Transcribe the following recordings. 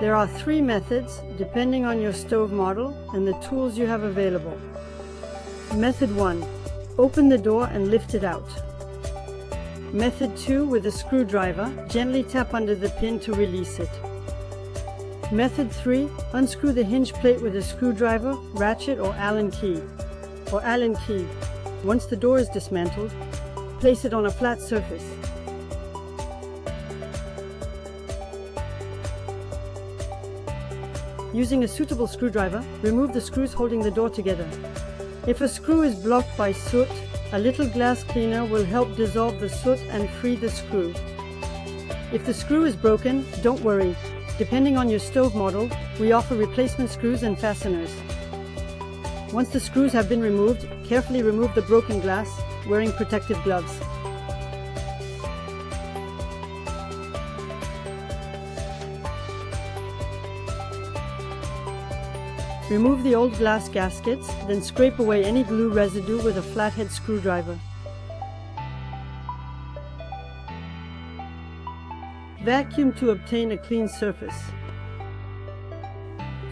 There are 3 methods depending on your stove model and the tools you have available. Method 1. Open the door and lift it out. Method 2. With a screwdriver, gently tap under the pin to release it. Method 3. Unscrew the hinge plate with a screwdriver, ratchet or Allen key. Once the door is dismantled, place it on a flat surface. Using a suitable screwdriver, remove the screws holding the door together. If a screw is blocked by soot, a little glass cleaner will help dissolve the soot and free the screw. If the screw is broken, don't worry. Depending on your stove model, we offer replacement screws and fasteners. Once the screws have been removed, carefully remove the broken glass, wearing protective gloves. Remove the old glass gaskets, then scrape away any glue residue with a flathead screwdriver. Vacuum to obtain a clean surface.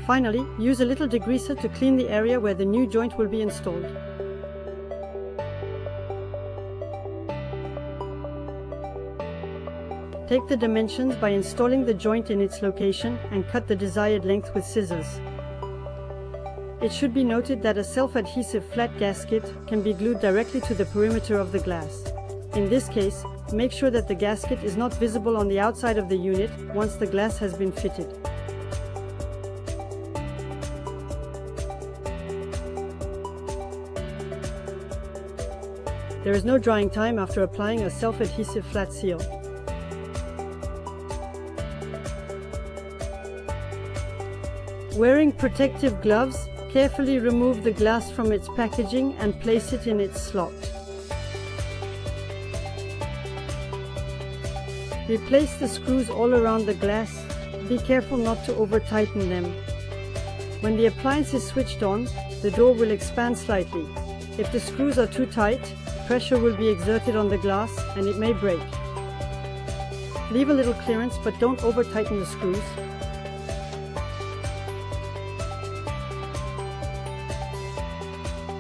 Finally, use a little degreaser to clean the area where the new joint will be installed. Take the dimensions by installing the joint in its location and cut the desired length with scissors. It should be noted that a self-adhesive flat gasket can be glued directly to the perimeter of the glass. In this case, make sure that the gasket is not visible on the outside of the unit once the glass has been fitted. There is no drying time after applying a self-adhesive flat seal. Wearing protective gloves, carefully remove the glass from its packaging and place it in its slot. Replace the screws all around the glass. Be careful not to over-tighten them. When the appliance is switched on, the door will expand slightly. If the screws are too tight, pressure will be exerted on the glass and it may break. Leave a little clearance, but don't over-tighten the screws.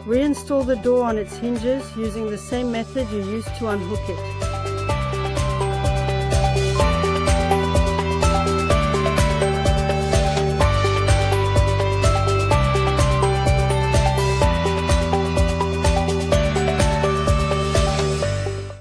Reinstall the door on its hinges using the same method you used to unhook it.